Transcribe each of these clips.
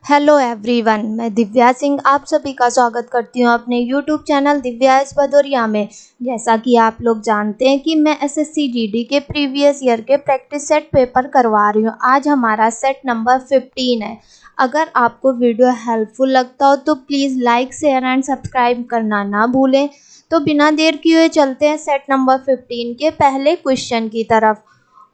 Hello everyone, मैं दिव्या सिंह आप सभी का स्वागत करती हूँ अपने YouTube channel Divya S Bhadauria में। जैसा कि आप लोग जानते हैं कि मैं एसएससी जीडी के प्रीवियस ईयर के प्रैक्टिस सेट पेपर करवा रही हूँ। आज हमारा सेट नंबर 15 है। अगर आपको वीडियो हेल्पफुल लगता हो तो please like share and subscribe करना ना भूलें। तो बिना देर किए चलते हैं सेट नंबर 15 के पहले क्वेश्चन की तरफ।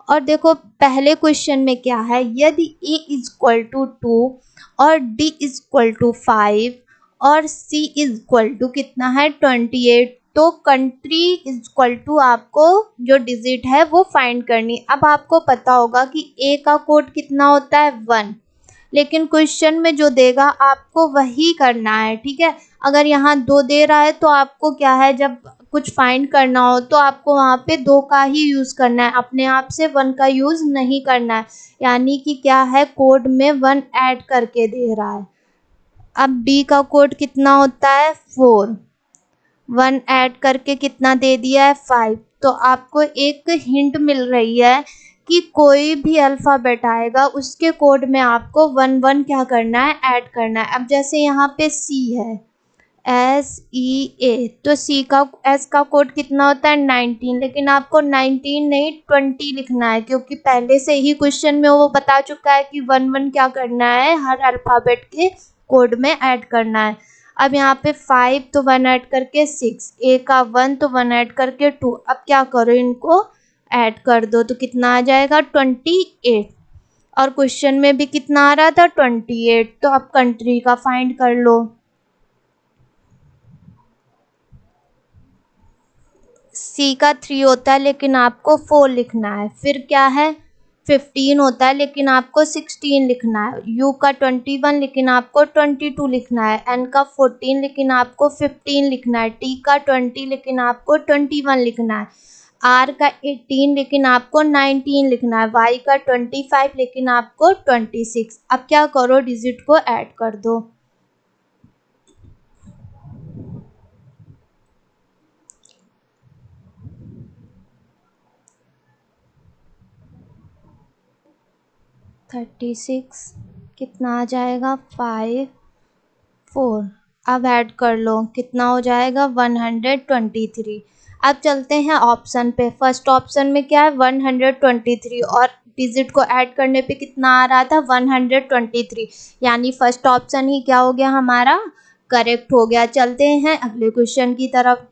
और देखो पहले क्वेश्चन में क्या है, यदि a इज इक्वल टू 2 और d इज इक्वल टू 5 और c इज इक्वल टू कितना है 28, तो कंट्री इज इक्वल टू आपको जो डिजिट है वो फाइंड करनी। अब आपको पता होगा कि a का कोड कितना होता है 1, लेकिन क्वेश्चन में जो देगा आपको वही करना है, ठीक है। अगर यहाँ 2 दे रहा है तो आपको क्या है, जब कुछ फाइंड करना हो तो आपको वहाँ पे 2 का ही यूज़ करना है, अपने आप से 1 का यूज़ नहीं करना है। यानी कि क्या है, कोड में 1 ऐड करके दे रहा है। अब डी का कोड कितना होता है 4, 1 ऐड करके कितना दे दिया है 5। तो आपको एक हिंट मिल रही है कि कोई भी अल्फ़ाबेट आएगा उसके कोड में आपको 1 1 क्या करना है, ऐड करना है। अब जैसे यहाँ पे सी है SEA, तो सी का एस का कोड कितना होता है 19, लेकिन आपको 19 नहीं 20 लिखना है, क्योंकि पहले से ही क्वेश्चन में वो बता चुका है कि 1 1 क्या करना है, हर अल्फ़ाबेट के कोड में ऐड करना है। अब यहाँ पे 5 तो 1 ऐड करके 6, ए का 1 तो 1 ऐड करके 2। अब क्या करो, इनको ऐड कर दो तो कितना आ जाएगा 28। और क्वेश्चन में भी कितना आ रहा था 28। तो अब कंट्री का फाइंड कर लो। सी का 3 होता है लेकिन आपको 4 लिखना है। फिर क्या है 15 होता है लेकिन आपको 16 लिखना है। यू का 21 लेकिन आपको 22 लिखना है। एन का 14 लेकिन आपको 15 लिखना है। टी का 20 लेकिन आपको 21 लिखना है। आर का 18 लेकिन आपको 19 लिखना है। वाई का 25 लेकिन आपको 26। अब क्या करो, डिजिट को ऐड कर दो। थर्टी सिक्स कितना आ जाएगा 5 4। अब ऐड कर लो कितना हो जाएगा 123। अब चलते हैं ऑप्शन पे। फर्स्ट ऑप्शन में क्या है 123 और डिजिट को ऐड करने पे कितना आ रहा था 123, यानी फर्स्ट ऑप्शन ही क्या हो गया हमारा, करेक्ट हो गया। चलते हैं अगले क्वेश्चन की तरफ।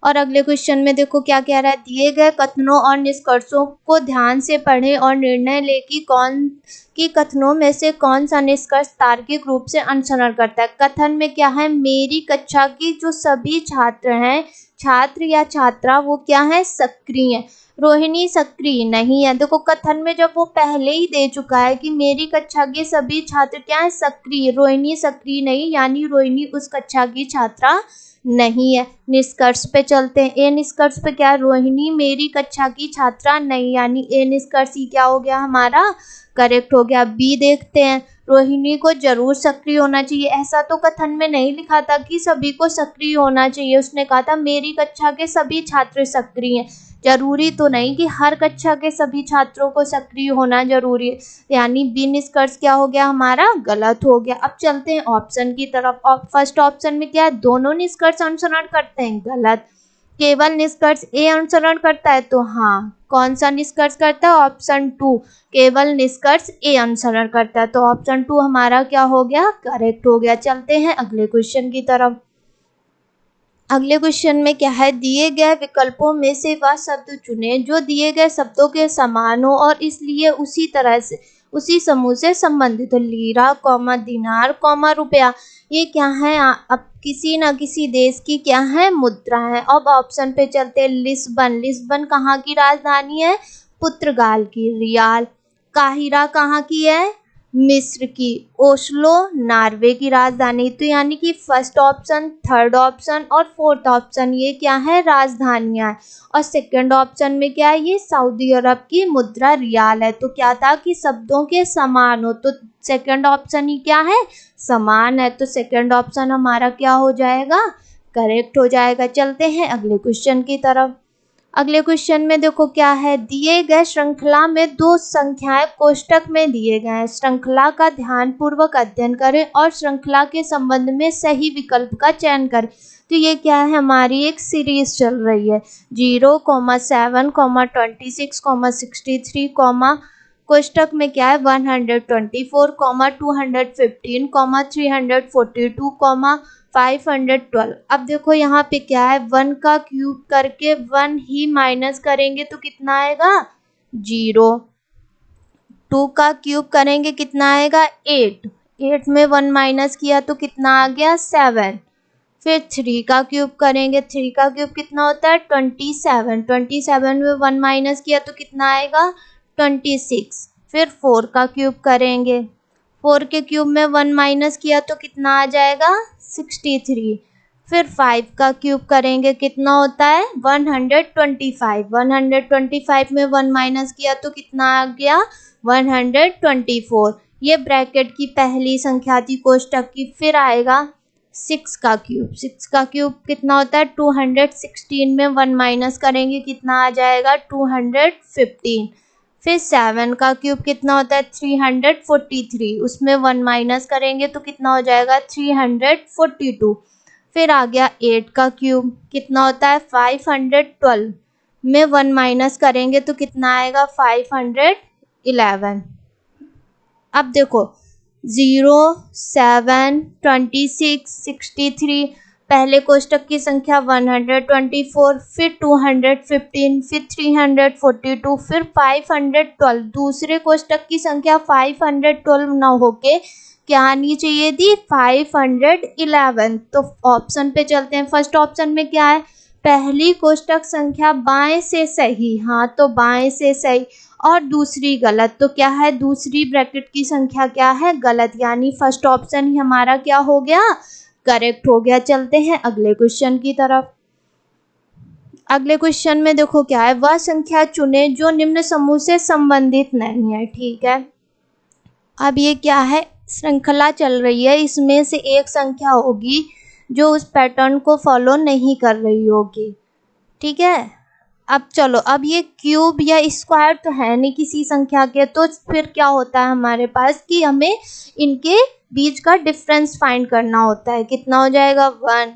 और अगले क्वेश्चन में देखो क्या कह रहा है, दिए गए कथनों और निष्कर्षों को ध्यान से पढ़ें और निर्णय लें कि कथनों में से कौन सा निष्कर्ष तार्किक रूप से अनुसरण करता है। कथन में क्या है, मेरी कक्षा की जो सभी छात्र हैं, छात्र या छात्रा वो क्या है सक्रिय है। रोहिणी सक्रिय नहीं है। देखो कथन में जब वो पहले ही दे चुका है कि मेरी कक्षा के सभी छात्र क्या है सक्रिय, रोहिणी सक्रिय नहीं, यानी रोहिणी उस कक्षा की छात्रा नहीं है। निष्कर्ष पे चलते हैं। ए निष्कर्ष पे क्या है, रोहिणी मेरी कक्षा की छात्रा नहीं, यानी ए निष्कर्ष ही क्या हो गया हमारा, करेक्ट हो गया। बी देखते हैं, रोहिणी को जरूर सक्रिय होना चाहिए। ऐसा तो कथन में नहीं लिखा था कि सभी को सक्रिय होना चाहिए, उसने कहा था मेरी कक्षा के सभी छात्र सक्रिय हैं। जरूरी तो नहीं कि हर कक्षा के सभी छात्रों को सक्रिय होना जरूरी है, यानी बी निष्कर्ष क्या हो गया हमारा, गलत हो गया। अब चलते हैं ऑप्शन की तरफ। फर्स्ट ऑप्शन में क्या है, दोनों निष्कर्ष अनुसरण करते हैं, गलत। केवल निष्कर्ष ए अनुसरण करता है, तो हाँ। कौन सा निष्कर्ष करता है, ऑप्शन 2, केवल निष्कर्ष ए अनुसरण करता है। तो ऑप्शन 2 हमारा क्या हो गया, करेक्ट हो गया। चलते हैं अगले क्वेश्चन की तरफ। अगले क्वेश्चन में क्या है, दिए गए विकल्पों में से वह शब्द चुने जो दिए गए शब्दों के समान हो और इसलिए उसी तरह से उसी समूह से संबंधित हो। लीरा कॉमा दिनार कॉमा रुपया, ये क्या है, अब किसी न किसी देश की क्या है, मुद्रा है। अब ऑप्शन पे चलते हैं। लिस्बन, लिस्बन कहाँ की राजधानी है, पुर्तगाल की। रियाल, काहिरा कहाँ की है, मिस्र की। ओस्लो, नॉर्वे की राजधानी। तो यानी कि फर्स्ट ऑप्शन, थर्ड ऑप्शन और फोर्थ ऑप्शन ये क्या है, राजधानियां हैं। और सेकंड ऑप्शन में क्या है, ये सऊदी अरब की मुद्रा रियाल है। तो क्या था कि शब्दों के समान हो, तो सेकंड ऑप्शन ही क्या है, समान है। तो सेकंड ऑप्शन हमारा क्या हो जाएगा, करेक्ट हो जाएगा। चलते हैं अगले क्वेश्चन की तरफ। अगले क्वेश्चन में देखो क्या है, दिए गए श्रृंखला में दो संख्याएं कोष्टक में दिए गए हैं, श्रृंखला का ध्यानपूर्वक अध्ययन करें और श्रृंखला के संबंध में सही विकल्प का चयन करें। तो ये क्या है, हमारी एक सीरीज चल रही है 0, 7, 26, 63, कोष्टक में क्या है 124, 215, 342, 512। अब देखो यहाँ पे क्या है, 1 का क्यूब करके 1 ही माइनस करेंगे तो कितना आएगा 0, 2 का क्यूब करेंगे कितना आएगा 8, 8 में 1 माइनस किया तो कितना आ गया 7, फिर 3 का क्यूब करेंगे, 3 का क्यूब कितना होता है 27, 27 में 1 माइनस किया तो कितना आएगा 26, फिर 4 का क्यूब करेंगे, 4 के क्यूब में 1 माइनस किया तो कितना आ जाएगा 63, फिर 5 का क्यूब करेंगे कितना होता है 125, 125 में 1 माइनस किया तो कितना आ गया 124। ये ब्रैकेट की पहली संख्या थी कोष्टक की। फिर आएगा 6 का क्यूब, 6 का क्यूब कितना होता है 216 में 1 माइनस करेंगे कितना आ जाएगा 215, फिर 7 का क्यूब कितना होता है 343, उसमें 1 माइनस करेंगे तो कितना हो जाएगा 342, फिर आ गया 8 का क्यूब कितना होता है 512 में 1 माइनस करेंगे तो कितना आएगा 511। अब देखो 0, 7, 26, 63, पहले कोष्टक की संख्या 124, फिर 215, फिर 342, फिर 512, दूसरे कोष्टक की संख्या 512 न होके क्या आनी चाहिए थी 511। तो ऑप्शन पे चलते हैं। फर्स्ट ऑप्शन में क्या है, पहली कोष्टक संख्या बाएं से सही, हाँ तो बाएं से सही, और दूसरी गलत, तो क्या है दूसरी ब्रैकेट की संख्या क्या है गलत, यानी फर्स्ट ऑप्शन ही हमारा क्या हो गया करेक्ट हो गया। चलते हैं अगले क्वेश्चन की तरफ। अगले क्वेश्चन में देखो क्या है, वह संख्या चुने जो निम्न समूह से संबंधित नहीं है। ठीक है, अब ये क्या है, श्रृंखला चल रही है, इसमें से एक संख्या होगी जो उस पैटर्न को फॉलो नहीं कर रही होगी। ठीक है, अब चलो, अब ये क्यूब या स्क्वायर तो है नहीं किसी संख्या के, तो फिर क्या होता है हमारे पास कि हमें इनके बीच का डिफरेंस फाइंड करना होता है। कितना हो जाएगा 1,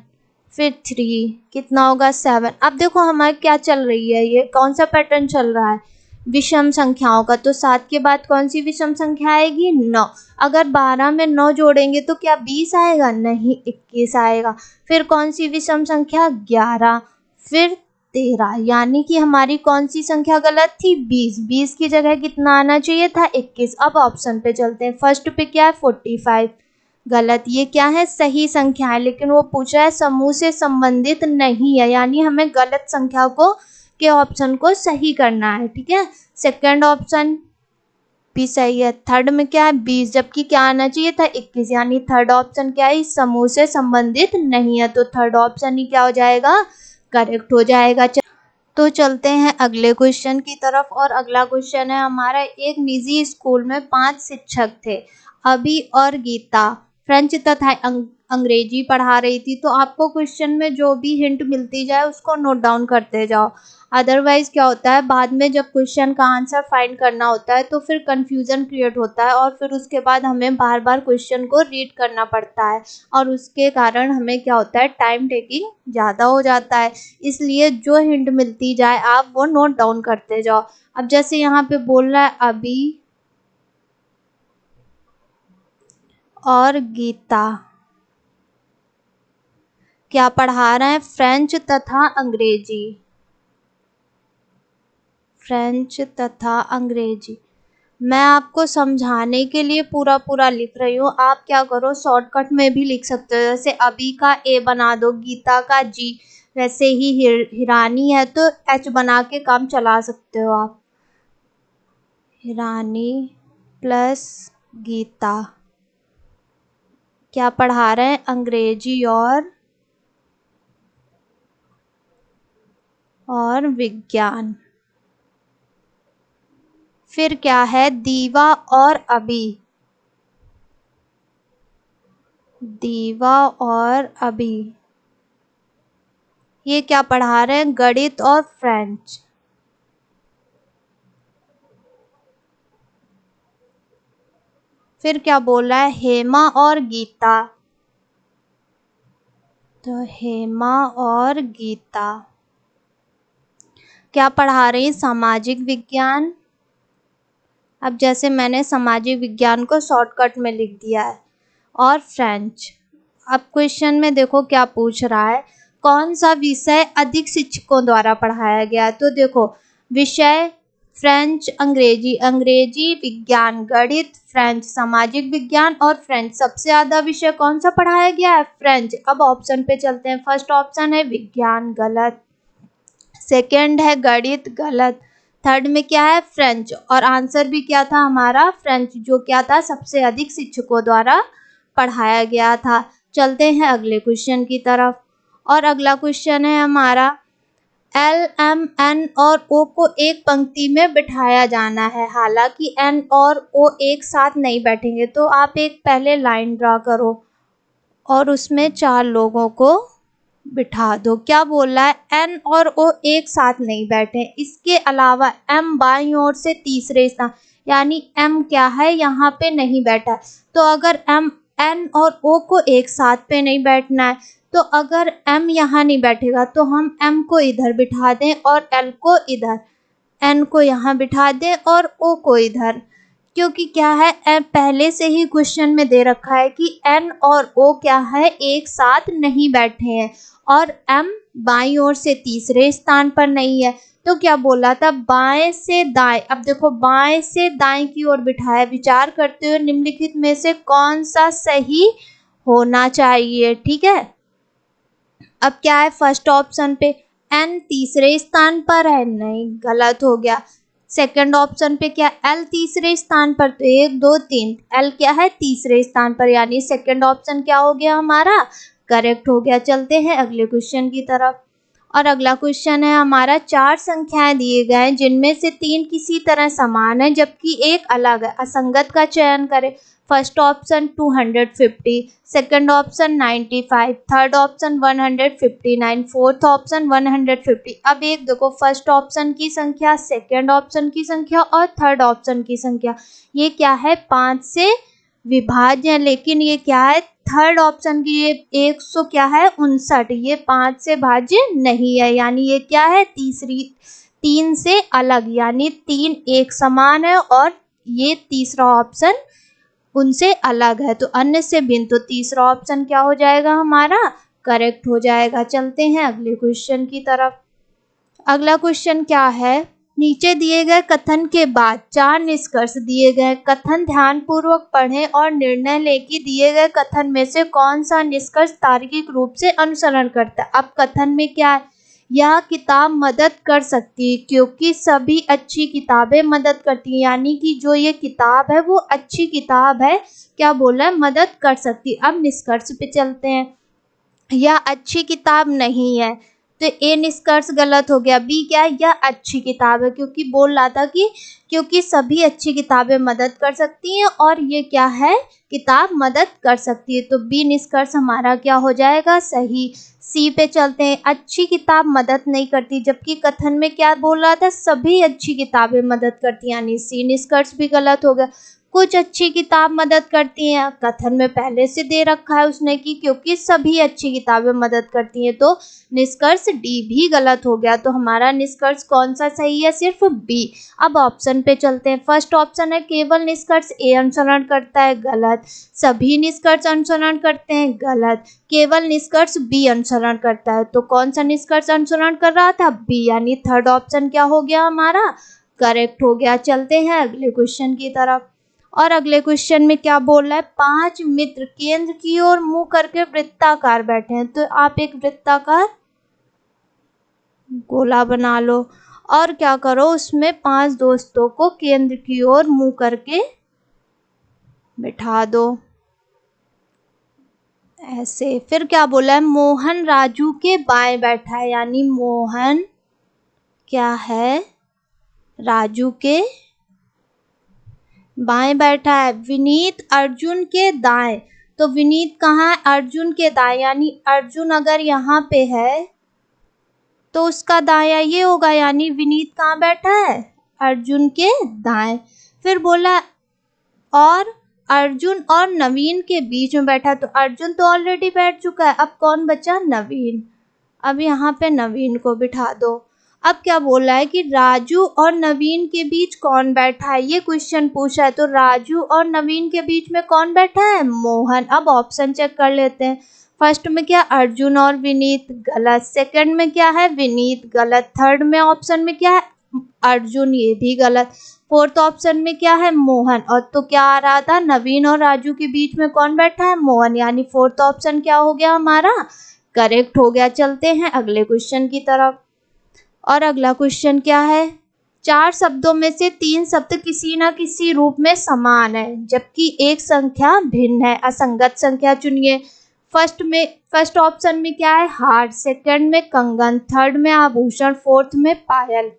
फिर 3, कितना होगा 7। अब देखो हमारे क्या चल रही है, ये कौन सा पैटर्न चल रहा है विषम संख्याओं का, तो 7 के बाद कौन सी विषम संख्या आएगी 9। अगर 12 में 9 जोड़ेंगे तो क्या 20 आएगा, नहीं 21 आएगा। फिर कौन सी विषम संख्या 11, फिर 13, यानी कि हमारी कौन सी संख्या गलत थी 20, 20 की जगह कितना आना चाहिए था 21। अब ऑप्शन पे चलते हैं। फर्स्ट पे क्या है 45 गलत, ये क्या है सही संख्या है, लेकिन वो पूछा है समूह से संबंधित नहीं है, यानी हमें गलत संख्या को के ऑप्शन को सही करना है। ठीक है, सेकंड ऑप्शन भी सही है। थर्ड में क्या है 20, जबकि क्या आना चाहिए था 21, यानी थर्ड ऑप्शन क्या है इस समूह से संबंधित नहीं है, तो थर्ड ऑप्शन ही क्या हो जाएगा करेक्ट हो जाएगा। तो चलते हैं अगले क्वेश्चन की तरफ, और अगला क्वेश्चन है हमारा, एक निजी स्कूल में 5 शिक्षक थे, अभी और गीता फ्रेंच तथा अंग्रेजी पढ़ा रही थी। तो आपको क्वेश्चन में जो भी हिंट मिलती जाए उसको नोट डाउन करते जाओ, अदरवाइज क्या होता है बाद में जब क्वेश्चन का आंसर फाइंड करना होता है तो फिर कंफ्यूजन क्रिएट होता है, और फिर उसके बाद हमें बार बार क्वेश्चन को रीड करना पड़ता है, और उसके कारण हमें क्या होता है टाइम टेकिंग ज़्यादा हो जाता है। इसलिए जो हिंट मिलती जाए आप वो नोट डाउन करते जाओ। अब जैसे यहाँ पे बोल रहा है अभी और गीता क्या पढ़ा रहे हैं फ्रेंच तथा अंग्रेजी, फ्रेंच तथा अंग्रेजी। मैं आपको समझाने के लिए पूरा पूरा लिख रही हूँ, आप क्या करो शॉर्टकट में भी लिख सकते हो, जैसे अभी का ए बना दो, गीता का जी, वैसे ही हिरानी है तो एच बना के काम चला सकते हो आप, हिरानी प्लस गीता क्या पढ़ा रहे हैं अंग्रेजी और विज्ञान। फिर क्या है दीवा और अभी, दीवा और अभी ये क्या पढ़ा रहे हैं? गणित और फ्रेंच। फिर क्या बोल रहा है? हेमा और गीता। तो हेमा और गीता क्या पढ़ा रही? सामाजिक विज्ञान। अब जैसे मैंने सामाजिक विज्ञान को शॉर्टकट में लिख दिया है। और फ्रेंच। अब क्वेश्चन में देखो क्या पूछ रहा है, कौन सा विषय अधिक शिक्षकों द्वारा पढ़ाया गया? तो देखो विषय फ्रेंच, अंग्रेजी, अंग्रेजी विज्ञान, गणित, फ्रेंच, सामाजिक विज्ञान और फ्रेंच। सबसे ज्यादा विषय कौन सा पढ़ाया गया है? फ्रेंच। अब ऑप्शन पे चलते हैं। फर्स्ट ऑप्शन है विज्ञान, गलत। सेकंड है गणित, गलत। थर्ड में क्या है? फ्रेंच। और आंसर भी क्या था हमारा? फ्रेंच, जो क्या था? सबसे अधिक शिक्षकों द्वारा पढ़ाया गया था। चलते हैं अगले क्वेश्चन की तरफ। और अगला क्वेश्चन है हमारा, एल, एम, एन और ओ को एक पंक्ति में बिठाया जाना है। हालांकि एन और ओ एक साथ नहीं बैठेंगे, तो आप एक पहले लाइन ड्रा करो और उसमें 4 लोगों को बिठा दो। क्या बोल रहा है? एन और ओ एक साथ नहीं बैठे, इसके अलावा एम बाईं ओर से तीसरे स्थान, यानी एम क्या है? यहाँ पे नहीं बैठा। तो अगर एम, एन और ओ को एक साथ पे नहीं बैठना है, तो अगर एम यहाँ नहीं बैठेगा तो हम एम को इधर बिठा दें और एल को इधर, एन को यहाँ बिठा दें और ओ को इधर। क्योंकि क्या है, पहले से ही क्वेश्चन में दे रखा है कि एन और ओ क्या है? एक साथ नहीं बैठे हैं और एम बाईं ओर से तीसरे स्थान पर नहीं है। तो क्या बोला था? बाएं से दाएं। अब देखो बाएं से दाएं की ओर बिठाया। विचार करते हुए निम्नलिखित में से कौन सा सही होना चाहिए? ठीक है। अब क्या है? फर्स्ट ऑप्शन पे एन तीसरे स्थान पर है, नहीं, गलत हो गया। सेकंड ऑप्शन पे क्या? एल तीसरे स्थान पर, तो 1 2 3, एल क्या है? तीसरे स्थान पर, यानी सेकंड ऑप्शन क्या हो गया हमारा? करेक्ट हो गया। चलते हैं अगले क्वेश्चन की तरफ। और अगला क्वेश्चन है हमारा, 4 संख्याएं दिए गए हैं जिनमें से 3 किसी तरह समान है जबकि एक अलग है। असंगत का चयन करें। First option 250, second option 95, third option 159, fourth option 150। अब एक देखो, फर्स्ट ऑप्शन की संख्या, सेकंड ऑप्शन की संख्या और थर्ड ऑप्शन की संख्या, ये क्या है? 5 से विभाज्य है। लेकिन ये क्या है? थर्ड ऑप्शन की ये 100 क्या है? 59, ये 5 से भाज्य नहीं है, यानी ये क्या है? तीसरी 3 से अलग, यानी 3 एक समान है और ये तीसरा ऑप्शन उनसे अलग है, तो अन्य से भिन्न। तो तीसरा ऑप्शन क्या हो जाएगा हमारा? करेक्ट हो जाएगा। चलते हैं अगले क्वेश्चन की तरफ। अगला क्वेश्चन क्या है, नीचे दिए गए कथन के बाद 4 निष्कर्ष दिए गए। कथन ध्यान पूर्वक पढ़ें और निर्णय लें कि दिए गए कथन में से कौन सा निष्कर्ष तार्किक रूप से अनुसरण करता है। अब कथन में क्या है? यह किताब मदद कर सकती है क्योंकि सभी अच्छी किताबें मदद करती हैं, यानी कि जो ये किताब है वो अच्छी किताब है। क्या बोला है? मदद कर सकती है। अब निष्कर्ष पे चलते हैं। यह अच्छी किताब नहीं है, तो ए निष्कर्ष गलत हो गया। बी क्या है? यह अच्छी किताब है, क्योंकि बोल रहा था कि क्योंकि सभी अच्छी किताबें मदद कर सकती हैं और ये क्या है? किताब मदद कर सकती है। तो बी निष्कर्ष हमारा क्या हो जाएगा? सही। सी पे चलते हैं। अच्छी किताब मदद नहीं करती, जबकि कथन में क्या बोल रहा था? सभी अच्छी किताबें मदद करती, यानी सी निष्कर्ष भी गलत हो गया। कुछ अच्छी किताब मदद करती हैं, कथन में पहले से दे रखा है उसने कि क्योंकि सभी अच्छी किताबें मदद करती हैं, तो निष्कर्ष डी भी गलत हो गया। तो हमारा निष्कर्ष कौन सा सही है? सिर्फ बी। अब ऑप्शन पे चलते हैं। फर्स्ट ऑप्शन है केवल निष्कर्ष ए अनुसरण करता है, गलत। सभी निष्कर्ष अनुसरण करते हैं, गलत। केवल निष्कर्ष बी अनुसरण करता है, तो कौन सा निष्कर्ष अनुसरण कर रहा था? बी, यानी थर्ड ऑप्शन क्या हो गया हमारा? करेक्ट हो गया। चलते हैं अगले क्वेश्चन की तरफ। और अगले क्वेश्चन में क्या बोल रहा है? 5 मित्र केंद्र की ओर मुंह करके वृत्ताकार बैठे हैं, तो आप एक वृत्ताकार गोला बना लो और क्या करो, उसमें 5 दोस्तों को केंद्र की ओर मुंह करके बिठा दो ऐसे। फिर क्या बोला है? मोहन राजू के बाएं बैठा है, यानी मोहन क्या है? राजू के बाएं बैठा है। विनीत अर्जुन के दाएं, तो विनीत कहाँ है? अर्जुन के दाएं, यानी अर्जुन अगर यहाँ पे है तो उसका दायां ये होगा, यानी विनीत कहाँ बैठा है, अर्जुन के दाएं। फिर बोला और अर्जुन और नवीन के बीच में बैठा, तो अर्जुन तो ऑलरेडी बैठ चुका है, अब कौन बचा, नवीन। अब यहाँ पे नवीन को बिठा दो। अब क्या बोल रहा है कि राजू और नवीन के बीच कौन बैठा है, ये क्वेश्चन पूछा है, तो राजू और नवीन के बीच में कौन बैठा है, मोहन। अब ऑप्शन चेक कर लेते हैं। फर्स्ट में क्या, अर्जुन और विनीत, गलत। सेकंड में क्या है, विनीत, गलत। थर्ड में ऑप्शन में क्या है, अर्जुन, ये भी गलत। फोर्थ ऑप्शन में क्या है, मोहन। और तो क्या आ रहा था, नवीन और राजू के बीच में कौन बैठा है, मोहन, यानी फोर्थ ऑप्शन क्या हो गया हमारा, करेक्ट हो गया। चलते हैं अगले क्वेश्चन की तरफ। और अगला क्वेश्चन क्या है, 4 शब्दों में से 3 शब्द किसी न किसी रूप में समान है जबकि एक संख्या भिन्न है, असंगत संख्या चुनिए। फर्स्ट ऑप्शन में क्या है, हार। सेकंड में कंगन। थर्ड में आभूषण। फोर्थ में पायल।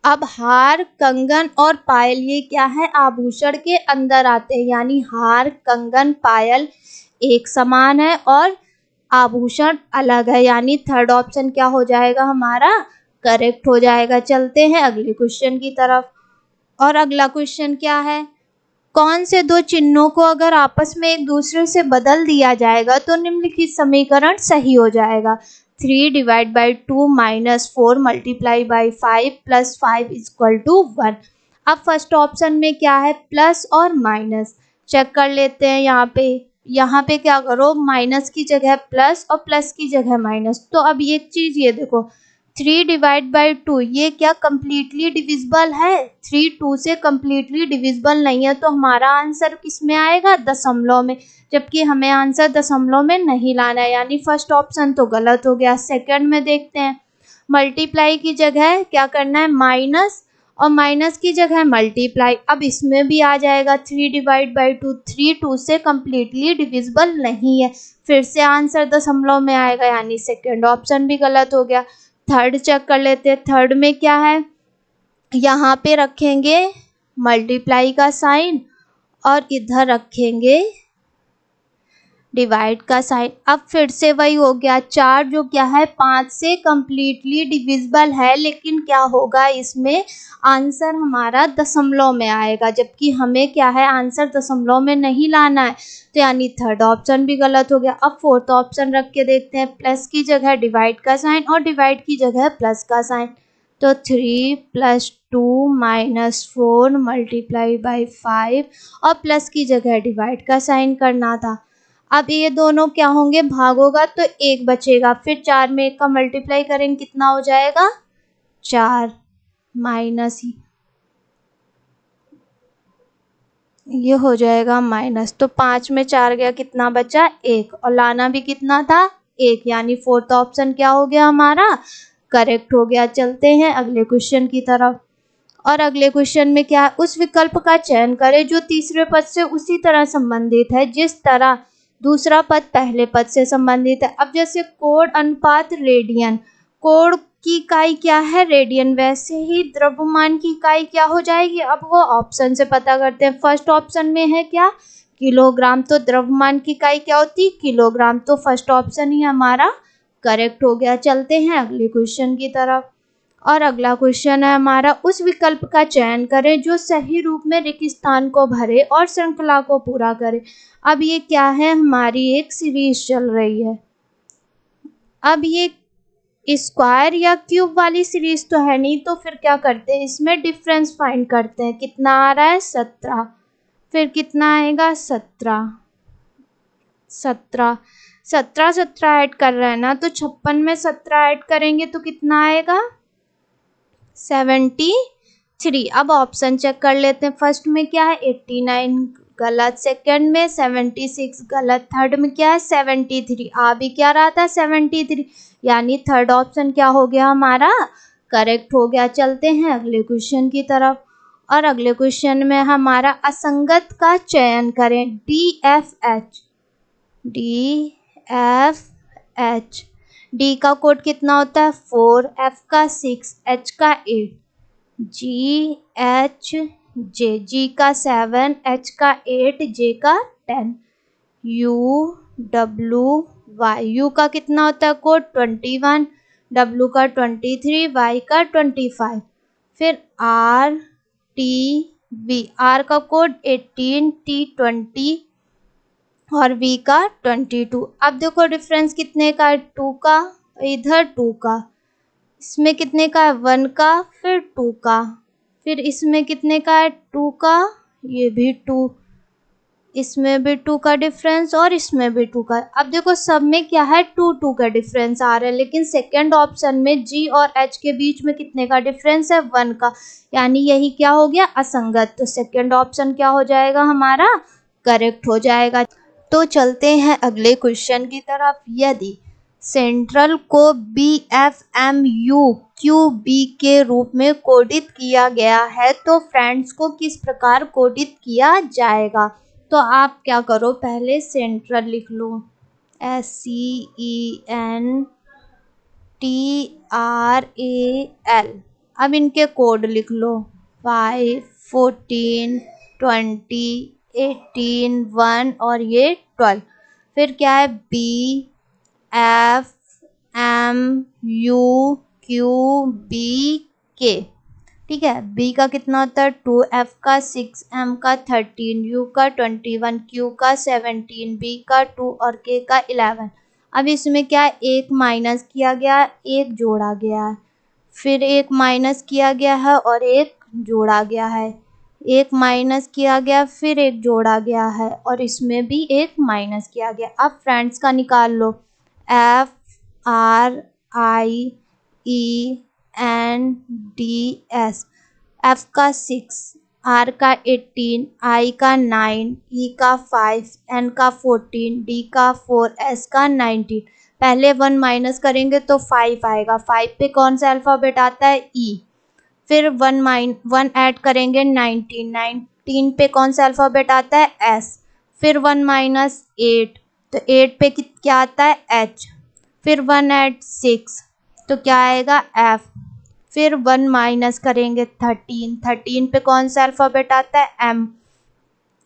अब हार, कंगन और पायल ये क्या है, आभूषण के अंदर आते हैं, यानी हार, कंगन, पायल एक समान है और आभूषण अलग है, यानी थर्ड ऑप्शन क्या हो जाएगा हमारा, करेक्ट हो जाएगा। चलते हैं अगले क्वेश्चन की तरफ। और अगला क्वेश्चन क्या है, कौन से दो चिन्हों को अगर आपस में एक दूसरे से बदल दिया जाएगा तो निम्नलिखित समीकरण सही हो जाएगा। 3 divide by 2 minus 4 multiply by 5 plus 5 equal to 1। अब फर्स्ट ऑप्शन में क्या है, प्लस और माइनस। चेक कर लेते हैं। यहाँ पे क्या करो, माइनस की जगह प्लस और प्लस की जगह माइनस। तो अब एक चीज ये देखो, 3 डिवाइड बाई 2 ये क्या कम्प्लीटली डिविजिबल है, 3 2 से कम्प्लीटली डिविजिबल नहीं है, तो हमारा आंसर किस में आएगा, दशमलव में, जबकि हमें आंसर दशमलव में नहीं लाना है, यानी फर्स्ट ऑप्शन तो गलत हो गया। सेकंड में देखते हैं, मल्टीप्लाई की जगह क्या करना है, माइनस, और माइनस की जगह मल्टीप्लाई। अब इसमें भी आ जाएगा 3 डिवाइड बाई 2, 3 2 से कम्प्लीटली डिविजिबल नहीं है, फिर से आंसर दशमलव में आएगा, यानी सेकंड ऑप्शन भी गलत हो गया। थर्ड चेक कर लेते हैं। थर्ड में क्या है, यहाँ पे रखेंगे मल्टीप्लाई का साइन और इधर रखेंगे डिवाइड का साइन। अब फिर से वही हो गया, 4 जो क्या है 5 से कम्प्लीटली डिविजिबल है, लेकिन क्या होगा इसमें आंसर हमारा दशमलव में आएगा, जबकि हमें क्या है आंसर दशमलव में नहीं लाना है, तो यानी थर्ड ऑप्शन भी गलत हो गया। अब फोर्थ ऑप्शन रख के देखते हैं, प्लस की जगह डिवाइड का साइन और डिवाइड की जगह प्लस का साइन, तो 3 + 2 - 4 मल्टीप्लाई बाई 5 और प्लस की जगह डिवाइड का साइन करना था। अब ये दोनों क्या होंगे, भाग होगा तो 1 बचेगा, फिर 4 में 1 का मल्टीप्लाई करेंगे कितना हो जाएगा, 4 माइनस ये हो जाएगा माइनस, तो 5 में 4 गया, कितना बचा 1, और लाना भी कितना था 1, यानी फोर्थ ऑप्शन क्या हो गया हमारा, करेक्ट हो गया। चलते हैं अगले क्वेश्चन की तरफ। और अगले क्वेश्चन में क्या है, उस विकल्प का चयन करें जो तीसरे पद से उसी तरह संबंधित है जिस तरह दूसरा पद पहले पद से संबंधित है। अब जैसे कोण अनुपात रेडियन, कोण की इकाई क्या है, रेडियन, वैसे ही द्रव्यमान की इकाई क्या हो जाएगी, अब वो ऑप्शन से पता करते हैं। फर्स्ट ऑप्शन में है क्या, किलोग्राम, तो द्रव्यमान की इकाई क्या होती है, किलोग्राम, तो फर्स्ट ऑप्शन ही हमारा करेक्ट हो गया। चलते हैं अगले क्वेश्चन की तरफ। और अगला क्वेश्चन है हमारा, उस विकल्प का चयन करें जो सही रूप में रिक्त स्थान को भरे और श्रृंखला को पूरा करे। अब ये क्या है, हमारी एक सीरीज चल रही है। अब ये स्क्वायर या क्यूब वाली सीरीज तो है नहीं, तो फिर क्या करते हैं, इसमें डिफरेंस फाइंड करते हैं। कितना आ रहा है 17, फिर कितना आएगा 17 17 17 17 ऐड कर रहे हैं ना, तो 56 में 17 ऐड करेंगे तो कितना आएगा 73। अब ऑप्शन चेक कर लेते हैं। फर्स्ट में क्या है 89, गलत। सेकंड में 76, गलत। थर्ड में क्या है 73, आ भी क्या रहा था 73, यानी थर्ड ऑप्शन क्या हो गया हमारा, करेक्ट हो गया। चलते हैं अगले क्वेश्चन की तरफ। और अगले क्वेश्चन में हमारा असंगत का चयन करें, DFH, DFH, D का कोड कितना होता है 4, F का 6, H का 8, GH, G का 7, H का 8, J का 10, UWY, U का कितना होता है कोड 21, W का 23, Y का 25। फिर R T V, R का कोड 18, T 20 और V का 22। अब देखो डिफरेंस कितने का है, 2 का, इधर 2 का, इसमें कितने का है, 1 का, फिर 2 का, फिर इसमें कितने का है, 2 का, ये भी 2, इसमें भी 2 का डिफरेंस और इसमें भी 2 का। अब देखो सब में क्या है, 2 2 का डिफरेंस आ रहा है, लेकिन सेकंड ऑप्शन में G और H के बीच में कितने का डिफरेंस है, 1 का, यानी यही क्या हो गया, असंगत। तो सेकंड ऑप्शन क्या हो जाएगा हमारा, करेक्ट हो जाएगा। तो चलते हैं अगले क्वेश्चन की तरफ। यदि सेंट्रल को BFMU QB के रूप में कोडित किया गया है तो फ्रेंड्स को किस प्रकार कोडित किया जाएगा। तो आप क्या करो, पहले सेंट्रल लिख लो, CENTRAL। अब इनके कोड लिख लो, 5, 14, 20, 18, 1 और ये 12। फिर क्या है, BFMUQBK, ठीक है। B का कितना होता है, 2, F का 6, M का 13, U का 21, Q का 17, B का 2 और K का 11। अब इसमें क्या है, एक माइनस किया गया, एक जोड़ा गया है, फिर एक माइनस किया गया है और एक जोड़ा गया है, एक माइनस किया गया, फिर एक जोड़ा गया है और इसमें भी एक माइनस किया गया। अब फ्रेंड्स का निकाल लो, FRIENDS, F का 6, R का 18, I का 9, E का 5, N का 14, D का 4, S का 19। पहले 1 माइनस करेंगे तो 5 आएगा, 5 पे कौन सा अल्फ़ाबेट आता है, E। फिर 1 ऐड करेंगे, 19, 19 पे कौन सा अल्फ़ाबेट आता है, S। फिर 1 माइनस 8, तो 8 पे क्या आता है, H। फिर 1 ऐड 6, तो क्या आएगा, F। फिर 1 माइनस करेंगे, 13, 13 पे कौन सा अल्फ़ाबेट आता है, M।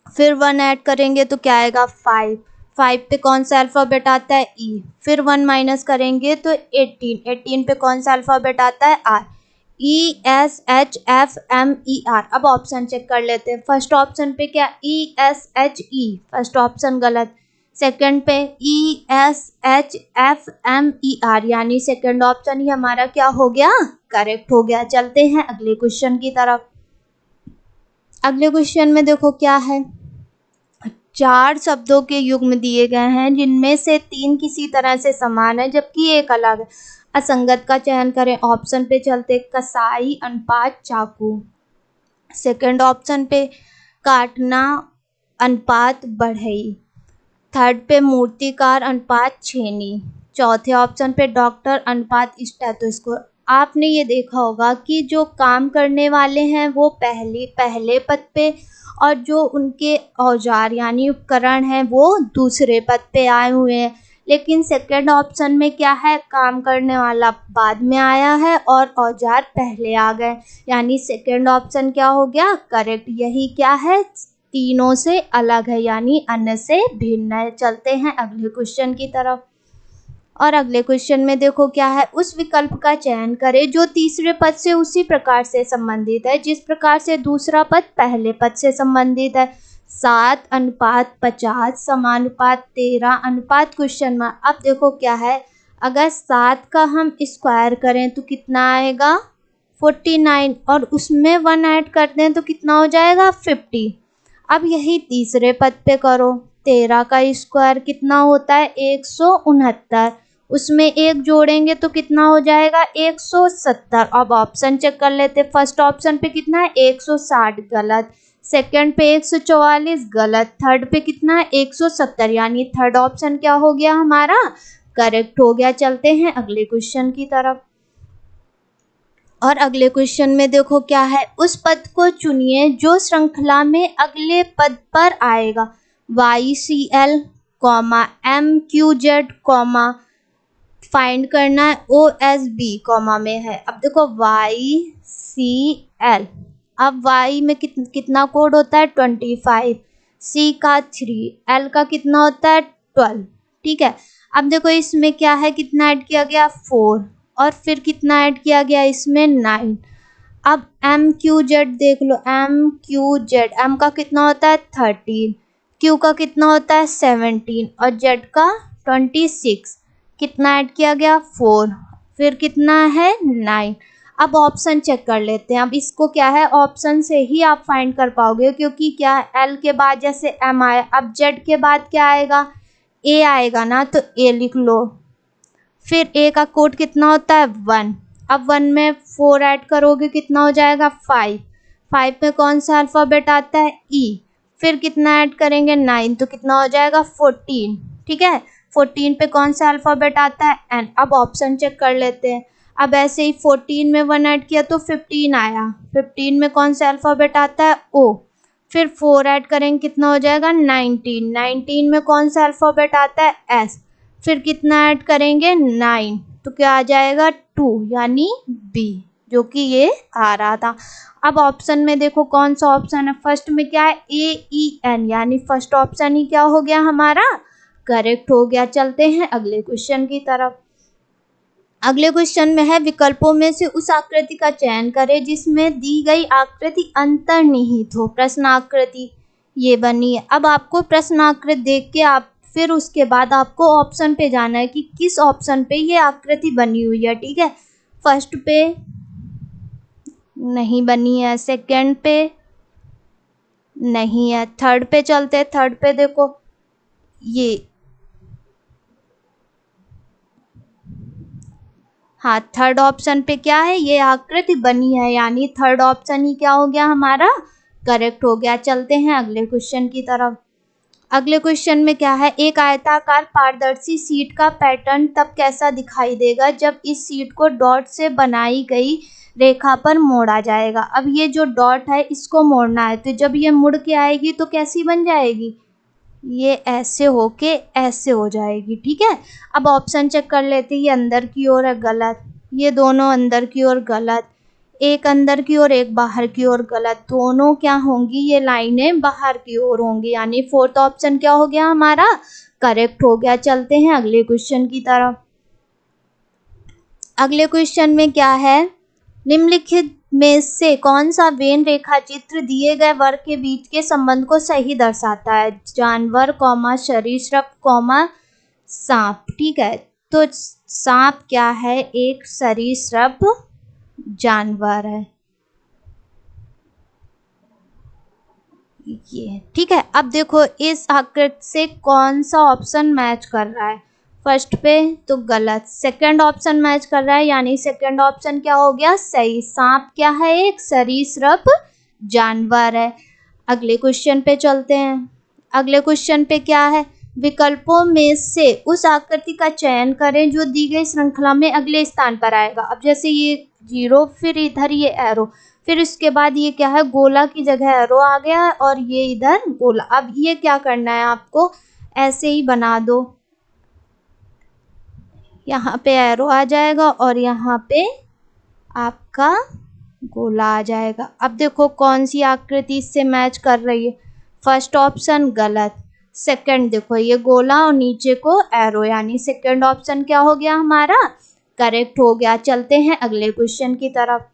फिर 1 ऐड करेंगे तो क्या आएगा, 5, 5 पे कौन सा अल्फ़ाबेट आता है, E। फिर 1 माइनस करेंगे तो 18, 18 पे कौन सा अल्फ़ाबेट आता है, R। ESHFMER। अब ऑप्शन चेक कर लेते हैं। फर्स्ट ऑप्शन पे क्या, ESHE, फर्स्ट ऑप्शन गलत। सेकंड पे ESHFMER, यानी सेकंड ऑप्शन ही हमारा क्या हो गया, करेक्ट हो गया। चलते हैं अगले क्वेश्चन की तरफ। अगले क्वेश्चन में देखो क्या है, 4 शब्दों के युग्म दिए गए हैं जिनमें से 3 किसी तरह से समान है जबकि एक अलग है। असंगत का चयन करें। ऑप्शन पे चलते, कसाई अनुपात चाकू, सेकंड ऑप्शन पे काटना अनुपात बढ़ई, थर्ड पे मूर्तिकार अनुपात छेनी, चौथे ऑप्शन पे डॉक्टर अनुपात स्टेथोस्कोप। आपने ये देखा होगा कि जो काम करने वाले हैं वो पहले पद पे और जो उनके औजार यानी उपकरण हैं वो दूसरे पद पे आए हुए हैं, लेकिन सेकंड ऑप्शन में क्या है, काम करने वाला बाद में आया है और औजार पहले आ गए, यानी सेकंड ऑप्शन क्या हो गया, करेक्ट। यही क्या है, तीनों से अलग है यानी अन्य से भिन्न है। चलते हैं अगले क्वेश्चन की तरफ। और अगले क्वेश्चन में देखो क्या है, उस विकल्प का चयन करें जो तीसरे पद से उसी प्रकार से संबंधित है जिस प्रकार से दूसरा पद पहले पद से संबंधित है। 7:50 समानुपात 13 अनुपात क्वेश्चन मार्क। अब देखो क्या है, अगर 7 का हम स्क्वायर करें तो कितना आएगा, 49, और उसमें 1 ऐड कर दें तो कितना हो जाएगा, 50। अब यही तीसरे पद पे करो, 13 का स्क्वायर कितना होता है, 169, उसमें 1 जोड़ेंगे तो कितना हो जाएगा, 170। अब ऑप्शन चेक कर लेते, फर्स्ट ऑप्शन पे कितना है, 160, गलत। सेकंड पे 144, गलत। थर्ड पे कितना है, 170, यानी थर्ड ऑप्शन क्या हो गया हमारा, करेक्ट हो गया। चलते हैं अगले क्वेश्चन की तरफ। और अगले क्वेश्चन में देखो क्या है, उस पद को चुनिए जो श्रृंखला में अगले पद पर आएगा। YCL, MQZ, फाइंड करना है OSB, में है। अब देखो YCL, अब Y में कितना कोड होता है, 25, C का 3, L का कितना होता है, 12, ठीक है। अब देखो इसमें क्या है, कितना ऐड किया गया, 4, और फिर कितना ऐड किया गया इसमें 9। अब एम क्यू जेड देख लो, एम क्यू जेड, एम का कितना होता है 13, क्यू का कितना होता है 17 और जेड का 26। कितना ऐड किया गया 4, फिर कितना है 9। अब ऑप्शन चेक कर लेते हैं। अब इसको क्या है ऑप्शन से ही आप फाइंड कर पाओगे, क्योंकि क्या एल के बाद जैसे एम आया, अब जेड के बाद क्या आएगा ए आएगा ना, तो ए लिख लो। फिर ए का कोड कितना होता है 1, अब 1 में 4 ऐड करोगे कितना हो जाएगा 5, 5 में कौन सा अल्फ़ाबेट आता है ई, फिर कितना ऐड करेंगे 9, तो कितना हो जाएगा 14। ठीक है, 14 पे कौन सा अल्फ़ाबेट आता है एन। अब ऑप्शन चेक कर लेते हैं। अब ऐसे ही 14 में 1 ऐड किया तो 15 आया, 15 में कौन सा अल्फ़ाबेट आता है ओ, फिर 4 ऐड करेंगे कितना हो जाएगा 19, 19 में कौन सा अल्फ़ाबेट आता है एस, फिर कितना ऐड करेंगे 9, तो क्या आ जाएगा 2 यानी बी, जो कि ये आ रहा था। अब ऑप्शन में देखो कौन सा ऑप्शन है, फर्स्ट में क्या है ए ई एन, यानी फर्स्ट ऑप्शन ही क्या हो गया हमारा करेक्ट हो गया। चलते हैं अगले क्वेश्चन की तरफ। अगले क्वेश्चन में है विकल्पों में से उस आकृति का चयन करें जिसमें दी गई आकृति अंतर्निहित हो। प्रश्न आकृति ये बनी है। अब आपको प्रश्न आकृति देख के आप फिर उसके बाद आपको ऑप्शन पे जाना है कि किस ऑप्शन पे ये आकृति बनी हुई है। ठीक है, फर्स्ट पे नहीं बनी है, सेकंड पे नहीं है, थर्ड पे चलते हैं। थर्ड पे देखो ये, हाँ थर्ड ऑप्शन पे क्या है ये आकृति बनी है, यानी थर्ड ऑप्शन ही क्या हो गया हमारा करेक्ट हो गया। चलते हैं अगले क्वेश्चन की तरफ। अगले क्वेश्चन में क्या है, एक आयताकार पारदर्शी शीट का पैटर्न तब कैसा दिखाई देगा जब इस शीट को डॉट से बनाई गई रेखा पर मोड़ा जाएगा। अब ये जो डॉट है इसको मोड़ना है, तो जब ये मुड़ के आएगी तो कैसी बन जाएगी, ये ऐसे होके ऐसे हो जाएगी। ठीक है, अब ऑप्शन चेक कर लेते हैं। ये अंदर की ओर है गलत, ये दोनों अंदर की ओर गलत, एक अंदर की ओर एक बाहर की ओर गलत, दोनों क्या होंगी ये लाइनें बाहर की ओर होंगी, यानी फोर्थ ऑप्शन क्या हो गया हमारा करेक्ट हो गया। चलते हैं अगले क्वेश्चन की तरफ। अगले क्वेश्चन में क्या है, निम्नलिखित में से कौन सा वेन रेखा चित्र दिए गए वर्ग के बीच के संबंध को सही दर्शाता है। जानवर कॉमा सरीसृप कॉमा सांप। ठीक है, तो सांप क्या है एक सरीसृप जानवर है ये। ठीक है, अब देखो इस आकृति से कौन सा ऑप्शन मैच कर रहा है, फर्स्ट पे तो गलत, सेकंड ऑप्शन मैच कर रहा है, यानी सेकंड ऑप्शन क्या हो गया सही। सांप क्या है एक सरीसृप जानवर है। अगले क्वेश्चन पे चलते हैं। अगले क्वेश्चन पे क्या है, विकल्पों में से उस आकृति का चयन करें जो दी गई श्रृंखला में अगले स्थान पर आएगा। अब जैसे ये 0, फिर इधर ये एरो, फिर इसके बाद ये क्या है गोला की जगह एरो आ गया है और ये इधर गोला। अब ये क्या करना है आपको ऐसे ही बना दो, यहाँ पे एरो आ जाएगा और यहाँ पे आपका गोला आ जाएगा। अब देखो कौन सी आकृति इससे मैच कर रही है, फर्स्ट ऑप्शन गलत, सेकंड देखो ये गोला और नीचे को एरो, यानी सेकंड ऑप्शन क्या हो गया हमारा करेक्ट हो गया। चलते हैं अगले क्वेश्चन की तरफ।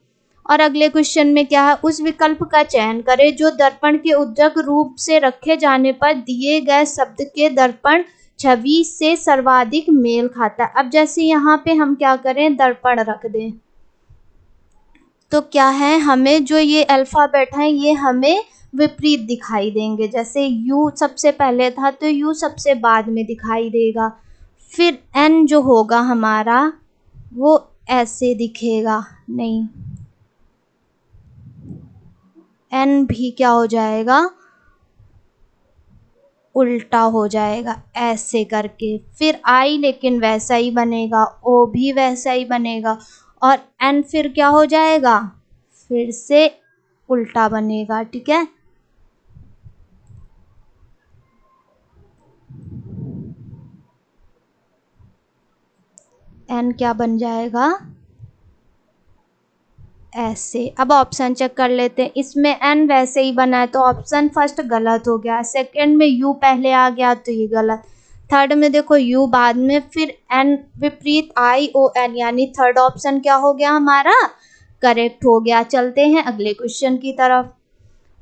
और अगले क्वेश्चन में क्या है, उस विकल्प का चयन करें जो दर्पण के उज्ज्वल रूप से रखे जाने पर दिए गए शब्द के दर्पण छवि से सर्वाधिक मेल खाता है। अब जैसे यहाँ पे हम क्या करें दर्पण रख दें, तो क्या है हमें जो ये अल्फाबेट हैं ये हमें विपरीत दिखाई देंगे। जैसे यू सबसे पहले था तो यू सबसे बाद में दिखाई देगा, फिर एन जो होगा हमारा वो ऐसे दिखेगा, नहीं एन भी क्या हो जाएगा उल्टा हो जाएगा ऐसे करके, फिर आई लेकिन वैसा ही बनेगा, ओ भी वैसा ही बनेगा और एन फिर क्या हो जाएगा फिर से उल्टा बनेगा। ठीक है, एन क्या बन जाएगा ऐसे। अब ऑप्शन चेक कर लेते हैं, इसमें एन वैसे ही बना है तो ऑप्शन फर्स्ट गलत हो गया, सेकंड में यू पहले आ गया तो ये गलत, थर्ड में देखो यू बाद में, फिर एन विपरीत ION, यानी थर्ड ऑप्शन क्या हो गया हमारा, करेक्ट हो गया। चलते हैं अगले क्वेश्चन की तरफ।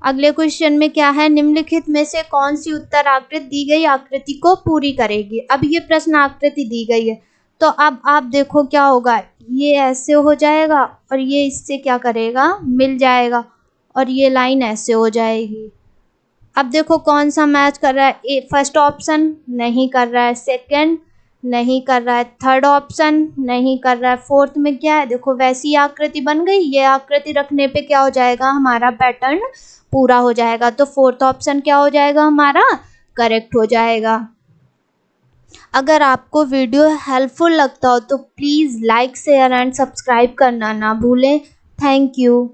अगले क्वेश्चन में क्या है, निम्नलिखित में से कौन सी उत्तर आकृति दी गई आकृति को पूरी करेगी। अब ये प्रश्न आकृति दी गई है, तो अब आप देखो क्या होगा, ये ऐसे हो जाएगा और ये इससे क्या करेगा, मिल जाएगा, और ये लाइन ऐसे हो जाएगी। अब देखो कौन सा मैच कर रहा है, ए फर्स्ट ऑप्शन नहीं कर रहा है, सेकंड नहीं कर रहा है, थर्ड ऑप्शन नहीं कर रहा है, फोर्थ में क्या है, देखो वैसी आकृति बन गई। ये आकृति रखने पे क्या हो जाएगा, हमारा पैटर्न पूरा हो जाएगा। तो फोर्थ ऑप्शन क्या हो जाएगा हमारा, करेक्ट हो जाएगा। अगर आपको वीडियो हेल्पफुल लगता हो तो please like share and subscribe करना ना भूलें। Thank you.